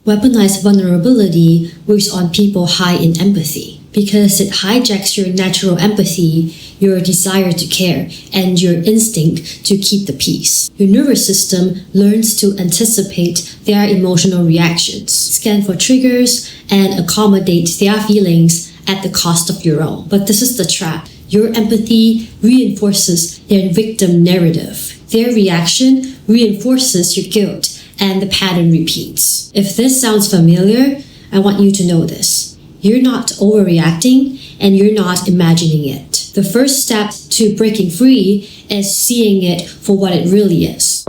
Weaponized vulnerability works on people high in empathy because it hijacks your natural empathy, your desire to care, and your instinct to keep the peace. Your nervous system learns to anticipate their emotional reactions, scan for triggers, and accommodate their feelings at the cost of your own. But this is the trap. Your empathy reinforces their victim narrative. Their reaction reinforces your guilt, and the pattern repeats. If this sounds familiar, I want you to know this. You're not overreacting, and you're not imagining it. The first step to breaking free is seeing it for what it really is.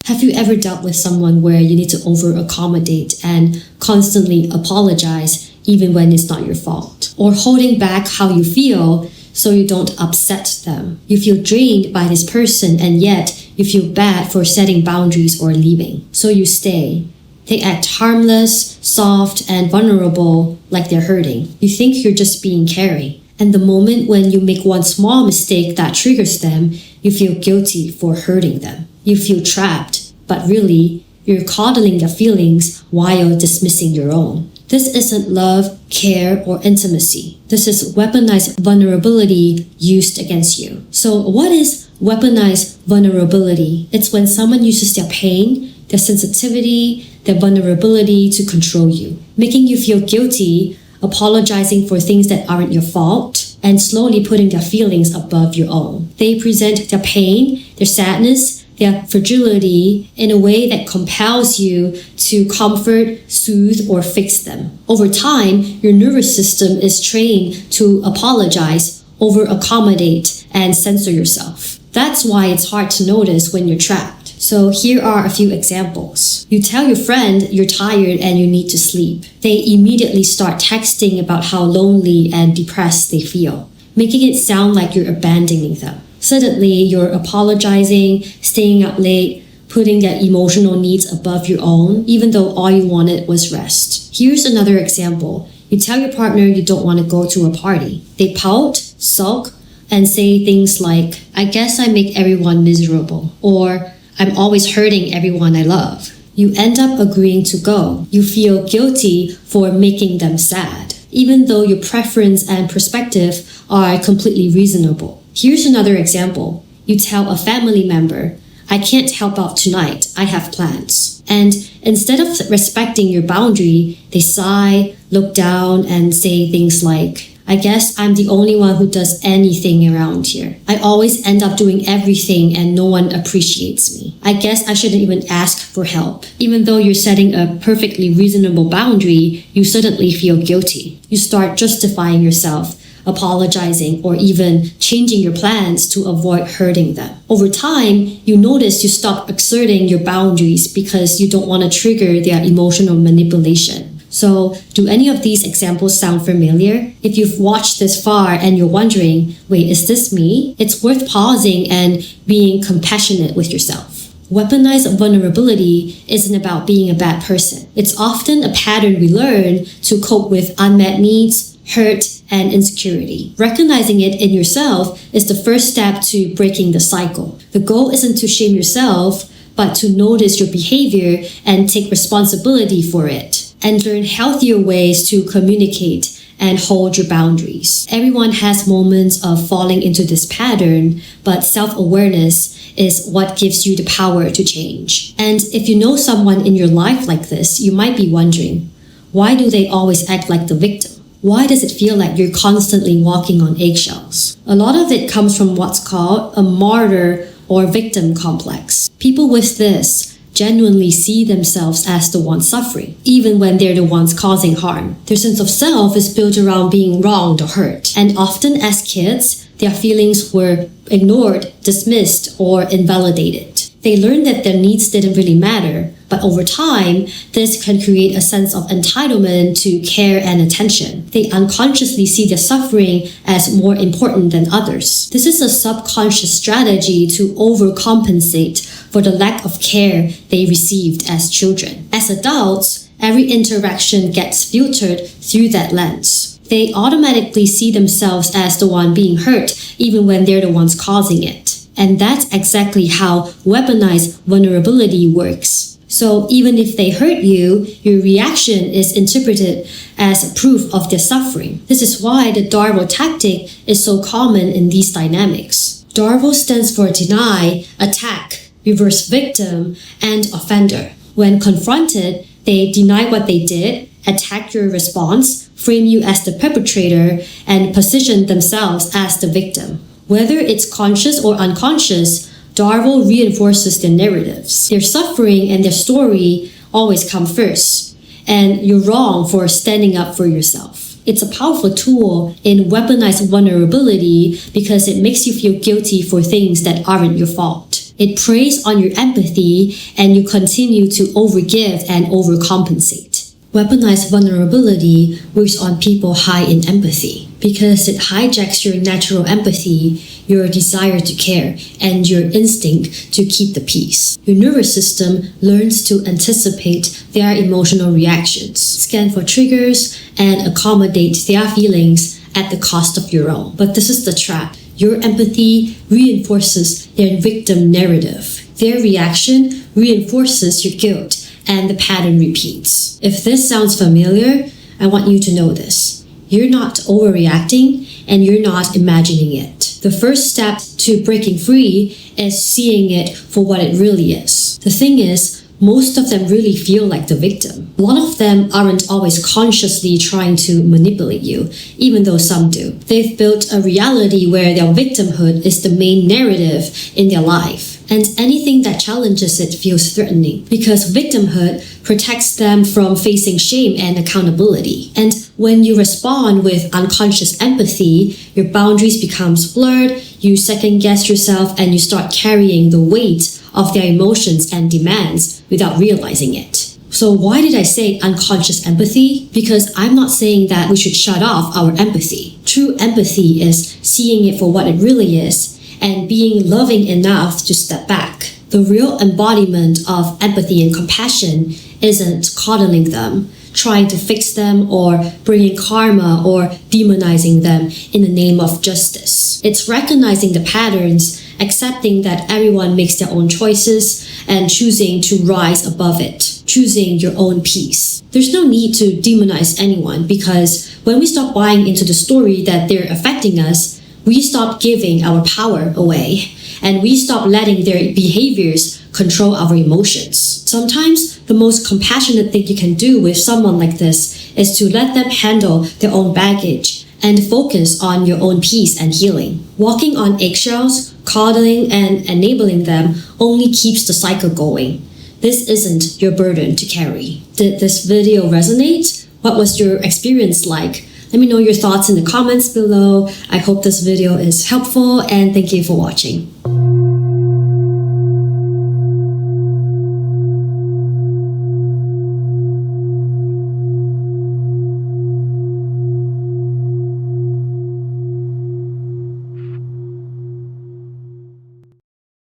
Have you ever dealt with someone where you need to over-accommodate and constantly apologize even when it's not your fault? Or holding back how you feel so you don't upset them? You feel drained by this person and yet you feel bad for setting boundaries or leaving. So you stay. They act harmless, soft, and vulnerable like they're hurting. You think you're just being caring. And the moment when you make one small mistake that triggers them, you feel guilty for hurting them. You feel trapped, but really, you're coddling their feelings while dismissing your own. This isn't love, care, or intimacy. This is weaponized vulnerability used against you. So what is weaponized vulnerability? It's when someone uses their pain, their sensitivity, their vulnerability to control you, making you feel guilty, apologizing for things that aren't your fault, and slowly putting their feelings above your own. They present their pain, their sadness, their fragility in a way that compels you to comfort, soothe, or fix them. Over time, your nervous system is trained to apologize, over-accommodate, and censor yourself. That's why it's hard to notice when you're trapped. So here are a few examples. You tell your friend you're tired and you need to sleep. They immediately start texting about how lonely and depressed they feel, making it sound like you're abandoning them. Suddenly, you're apologizing, staying up late, putting their emotional needs above your own, even though all you wanted was rest. Here's another example. You tell your partner you don't want to go to a party. They pout, sulk, and say things like, "I guess I make everyone miserable," or "I'm always hurting everyone I love." You end up agreeing to go. You feel guilty for making them sad, even though your preference and perspective are completely reasonable. Here's another example. You tell a family member, "I can't help out tonight, I have plans." And instead of respecting your boundary, they sigh, look down, and say things like, "I guess I'm the only one who does anything around here. I always end up doing everything and no one appreciates me. I guess I shouldn't even ask for help." Even though you're setting a perfectly reasonable boundary, you suddenly feel guilty. You start justifying yourself, apologizing, or even changing your plans to avoid hurting them. Over time, you notice you stop exerting your boundaries because you don't want to trigger their emotional manipulation. So, do any of these examples sound familiar? If you've watched this far and you're wondering, wait, is this me? It's worth pausing and being compassionate with yourself. Weaponized vulnerability isn't about being a bad person. It's often a pattern we learn to cope with unmet needs, hurt, and insecurity. Recognizing it in yourself is the first step to breaking the cycle. The goal isn't to shame yourself, but to notice your behavior and take responsibility for it, and learn healthier ways to communicate and hold your boundaries. Everyone has moments of falling into this pattern, but self-awareness is what gives you the power to change. And if you know someone in your life like this, you might be wondering, why do they always act like the victim? Why does it feel like you're constantly walking on eggshells? A lot of it comes from what's called a martyr or victim complex. People with this genuinely see themselves as the ones suffering, even when they're the ones causing harm. Their sense of self is built around being wronged or hurt. And often as kids, their feelings were ignored, dismissed, or invalidated. They learned that their needs didn't really matter, but over time, this can create a sense of entitlement to care and attention. They unconsciously see their suffering as more important than others. This is a subconscious strategy to overcompensate for the lack of care they received as children. As adults, every interaction gets filtered through that lens. They automatically see themselves as the one being hurt, even when they're the ones causing it. And that's exactly how weaponized vulnerability works. So even if they hurt you, your reaction is interpreted as proof of their suffering. This is why the Darvo tactic is so common in these dynamics. Darvo stands for deny, attack, reverse victim, and offender. When confronted, they deny what they did, attack your response, frame you as the perpetrator, and position themselves as the victim. Whether it's conscious or unconscious, Darvo reinforces their narratives. Their suffering and their story always come first, and you're wrong for standing up for yourself. It's a powerful tool in weaponized vulnerability because it makes you feel guilty for things that aren't your fault. It preys on your empathy, and you continue to overgive and overcompensate. Weaponized vulnerability works on people high in empathy because it hijacks your natural empathy, your desire to care, and your instinct to keep the peace. Your nervous system learns to anticipate their emotional reactions, scan for triggers, and accommodate their feelings at the cost of your own. But this is the trap. Your empathy reinforces their victim narrative. Their reaction reinforces your guilt, and the pattern repeats. If this sounds familiar, I want you to know this. You're not overreacting, and you're not imagining it. The first step to breaking free is seeing it for what it really is. The thing is, most of them really feel like the victim. A lot of them aren't always consciously trying to manipulate you, even though some do. They've built a reality where their victimhood is the main narrative in their life. And anything that challenges it feels threatening because victimhood protects them from facing shame and accountability. And when you respond with unconscious empathy, your boundaries become blurred, you second guess yourself, and you start carrying the weight of their emotions and demands without realizing it. So why did I say unconscious empathy? Because I'm not saying that we should shut off our empathy. True empathy is seeing it for what it really is and being loving enough to step back. The real embodiment of empathy and compassion isn't coddling them, trying to fix them, or bringing karma or demonizing them in the name of justice. It's recognizing the patterns, accepting that everyone makes their own choices, and choosing to rise above it, choosing your own peace. There's no need to demonize anyone because when we stop buying into the story that they're affecting us, we stop giving our power away, and we stop letting their behaviors control our emotions. Sometimes the most compassionate thing you can do with someone like this is to let them handle their own baggage and focus on your own peace and healing. Walking on eggshells, coddling, and enabling them only keeps the cycle going. This isn't your burden to carry. Did this video resonate? What was your experience like? Let me know your thoughts in the comments below. I hope this video is helpful, and thank you for watching.